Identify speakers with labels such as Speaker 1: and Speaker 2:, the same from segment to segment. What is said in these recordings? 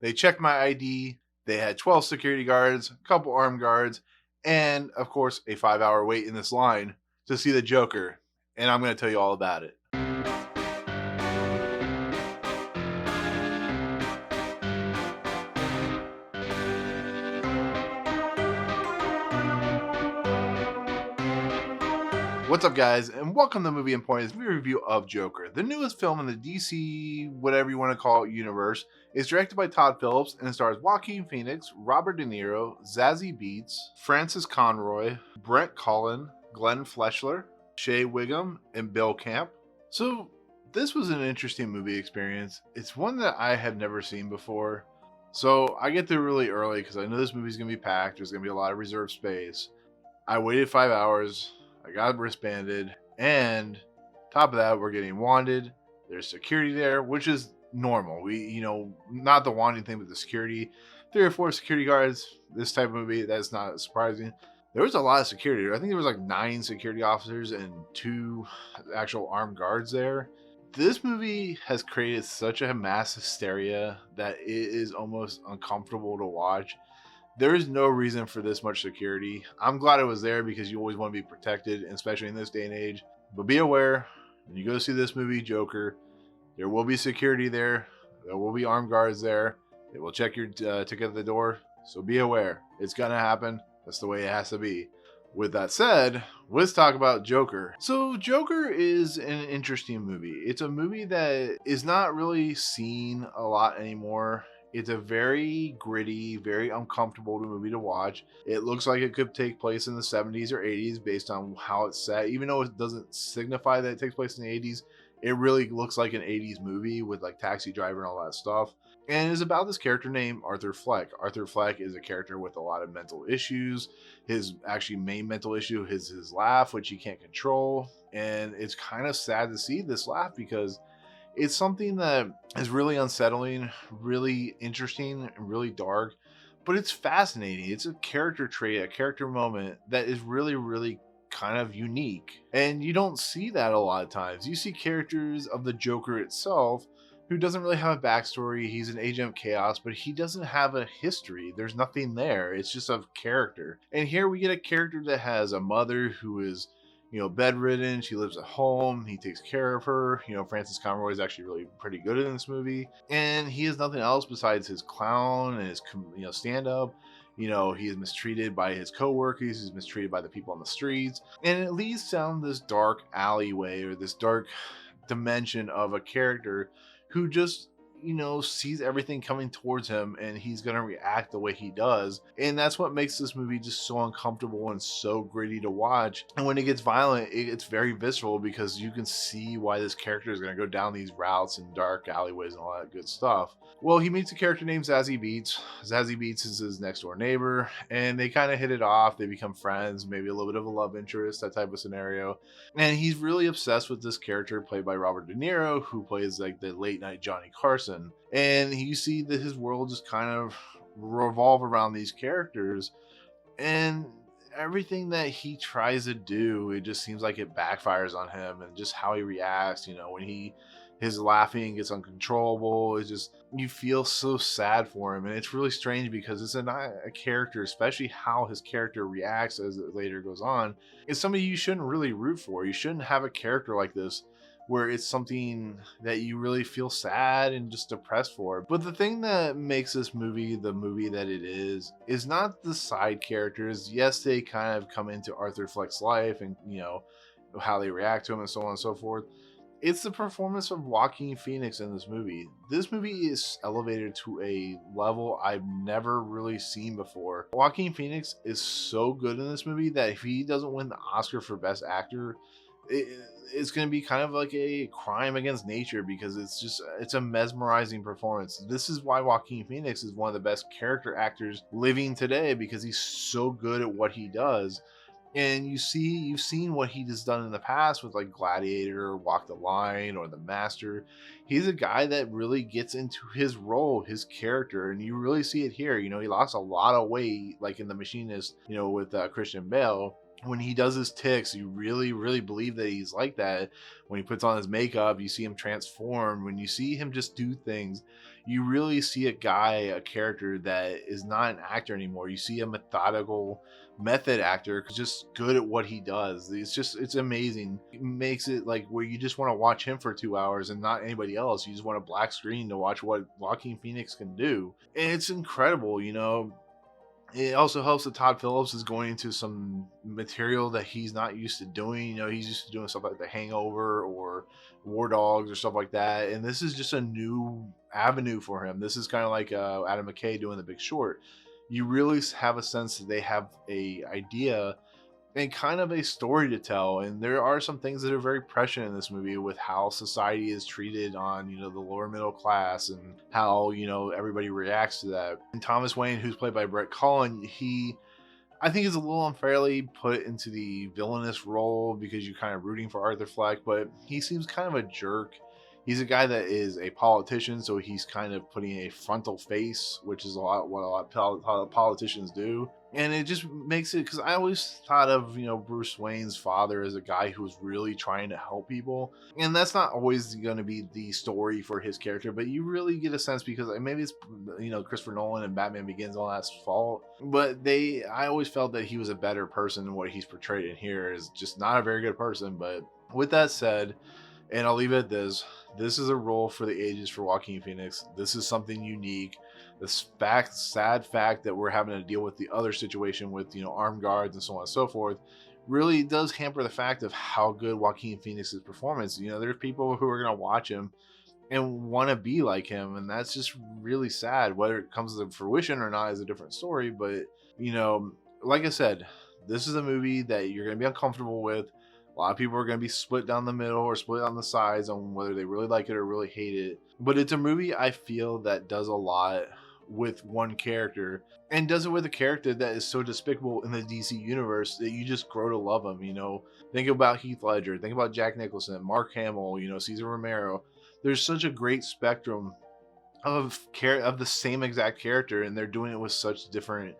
Speaker 1: They checked my ID. They had 12 security guards, a couple armed guards, and of course, a 5-hour wait in this line to see the Joker. And I'm going to tell you all about it. What's up, guys, and welcome to Movie Emporium's review of Joker, the newest film in the DC, whatever you want to call it, universe. It's directed by Todd Phillips and it stars Joaquin Phoenix, Robert DeNiro, Zazie Beets, Francis Conroy, Brent Cullen, Glenn Fleshler, Shea Whigham, and Bill Camp. So, this was an interesting movie experience. It's one that I had never seen before. So, I get there really early because I know this movie's going to be packed. There's going to be a lot of reserved space. I waited 5 hours. I got wristbanded, and top of that, we're getting wanded. There's security there, which is normal. Not the wanding thing, but the security. 3 or 4 security guards. This type of movie, that's not surprising. There was a lot of security. I think there was like 9 security officers and 2 actual armed guards there. This movie has created such a mass hysteria that it is almost uncomfortable to watch. There is no reason for this much security. I'm glad it was there because you always want to be protected, especially in this day and age. But be aware, when you go see this movie, Joker, there will be security there. There will be armed guards there. They will check your ticket at the door. So be aware. It's going to happen. That's the way it has to be. With that said, let's talk about Joker. So Joker is an interesting movie. It's a movie that is not really seen a lot anymore. It's a very gritty, very uncomfortable movie to watch. It looks like it could take place in the 70s or 80s based on how it's set. Even though it doesn't signify that it takes place in the 80s, it really looks like an 80s movie with like Taxi Driver and all that stuff. And it's about this character named Arthur Fleck. Arthur Fleck is a character with a lot of mental issues. His actually main mental issue is his laugh, which he can't control. And it's kind of sad to see this laugh because it's something that is really unsettling, really interesting, and really dark, but it's fascinating. It's a character trait, a character moment that is really, really kind of unique. And you don't see that a lot of times. You see characters of the Joker itself who doesn't really have a backstory. He's an agent of chaos, but he doesn't have a history. There's nothing there. It's just a character. And here we get a character that has a mother who is bedridden. She lives at home. He takes care of her. Francis Conroy is actually really pretty good in this movie. And he has nothing else besides his clown and his, stand up. He is mistreated by his coworkers. He's mistreated by the people on the streets. And it leads down this dark alleyway or this dark dimension of a character who just sees everything coming towards him and he's going to react the way he does. And that's what makes this movie just so uncomfortable and so gritty to watch. And when it gets violent, it's very visceral because you can see why this character is going to go down these routes and dark alleyways and all that good stuff. Well, he meets a character named Zazie Beets. Zazie Beets is his next door neighbor and they kind of hit it off. They become friends, maybe a little bit of a love interest, that type of scenario. And he's really obsessed with this character played by Robert DeNiro, who plays like the late night Johnny Carson. And you see that his world just kind of revolve around these characters, and everything that he tries to do, it just seems like it backfires on him. And just how he reacts, when his laughing gets uncontrollable, it's just, you feel so sad for him. And it's really strange because it's not a character, especially how his character reacts as it later goes on. It's somebody you shouldn't really root for. You shouldn't have a character like this where it's something that you really feel sad and just depressed for. But the thing that makes this movie the movie that it is not the side characters. Yes, they kind of come into Arthur Fleck's life and, how they react to him and so on and so forth. It's the performance of Joaquin Phoenix in this movie. This movie is elevated to a level I've never really seen before. Joaquin Phoenix is so good in this movie that if he doesn't win the Oscar for Best Actor, it's going to be kind of like a crime against nature because it's a mesmerizing performance. This is why Joaquin Phoenix is one of the best character actors living today, because he's so good at what he does. And you've seen what he has done in the past with like Gladiator, Walk the Line, or The Master. He's a guy that really gets into his role, his character, and you really see it here. He lost a lot of weight, like in The Machinist, with Christian Bale. when he does his ticks, you really believe that he's like that. When he puts on his makeup, you see him transform. When you see him just do things, you really see a guy, a character that is not an actor anymore. You see a methodical method actor, just good at what he does. It's amazing. It makes it like where you just want to watch him for 2 hours and not anybody else. You just want a black screen to watch what Joaquin Phoenix can do. And it's incredible, you know. It also helps that Todd Phillips is going into some material that he's not used to doing. You know, he's used to doing stuff like The Hangover or War Dogs or stuff like that. And this is just a new avenue for him. This is kind of like Adam McKay doing The Big Short. You really have a sense that they have a idea and kind of a story to tell. And there are some things that are very prescient in this movie with how society is treated on, you know, the lower middle class, and how, you know, everybody reacts to that. And Thomas Wayne, who's played by Brett Cullen, I think is a little unfairly put into the villainous role because you're kind of rooting for Arthur Fleck, but he seems kind of a jerk. He's a guy that is a politician, so he's kind of putting a frontal face, which is what a lot of politicians do. And it just makes it, because I always thought of, you know, Bruce Wayne's father as a guy who was really trying to help people. And that's not always going to be the story for his character, but you really get a sense, because maybe it's, you know, Christopher Nolan and Batman Begins all that's fault. But I always felt that he was a better person than what he's portrayed in here. Is just not a very good person. But with that said, and I'll leave it at this. This is a role for the ages for Joaquin Phoenix. This is something unique. The sad fact that we're having to deal with the other situation with, you know, armed guards and so on and so forth, really does hamper the fact of how good Joaquin Phoenix's performance. You know, there's people who are going to watch him and want to be like him, and that's just really sad. Whether it comes to fruition or not is a different story. But, you know, like I said, this is a movie that you're going to be uncomfortable with. A lot of people are going to be split down the middle or split on the sides on whether they really like it or really hate it. But it's a movie I feel that does a lot with one character, and does it with a character that is so despicable in the DC universe that you just grow to love him. You know, think about Heath Ledger, think about Jack Nicholson, Mark Hamill, you know, Cesar Romero. There's such a great spectrum of the same exact character, and they're doing it with such different,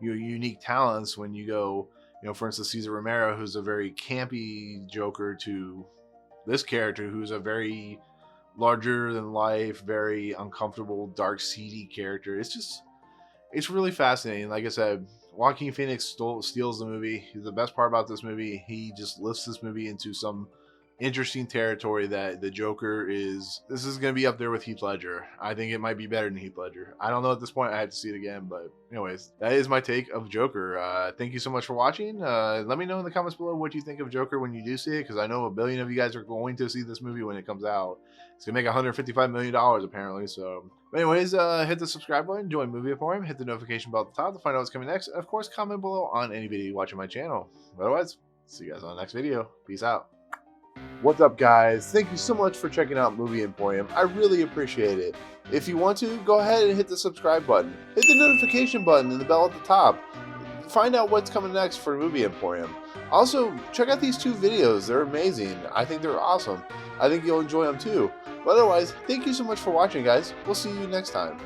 Speaker 1: you know, unique talents. When you go, you know, for instance, Cesar Romero, who's a very campy Joker, to this character who's a very larger than life, very uncomfortable, dark, seedy character. It's really fascinating. Like I said, Joaquin Phoenix steals the movie. He's the best part about this movie. He just lifts this movie into some interesting territory that the Joker is. This is going to be up there with Heath Ledger. I think it might be better than Heath Ledger. I don't know at this point. I have to see it again. But anyways, that is my take of Joker. Thank you so much for watching. Let me know in the comments below what you think of Joker when you do see it, because I know a billion of you guys are going to see this movie when it comes out. It's going to make $155 million apparently. So anyways, hit the subscribe button, join Movie Emporium, hit the notification bell at the top to find out what's coming next. And of course, comment below on any video you watch on my channel. Otherwise, see you guys on the next video. Peace out. What's up, guys? Thank you so much for checking out Movie Emporium. I really appreciate it. If you want to, go ahead and hit the subscribe button. Hit the notification button and the bell at the top. Find out what's coming next for Movie Emporium. Also, check out these 2 videos. They're amazing. I think they're awesome. I think you'll enjoy them too. But otherwise, thank you so much for watching, guys. We'll see you next time.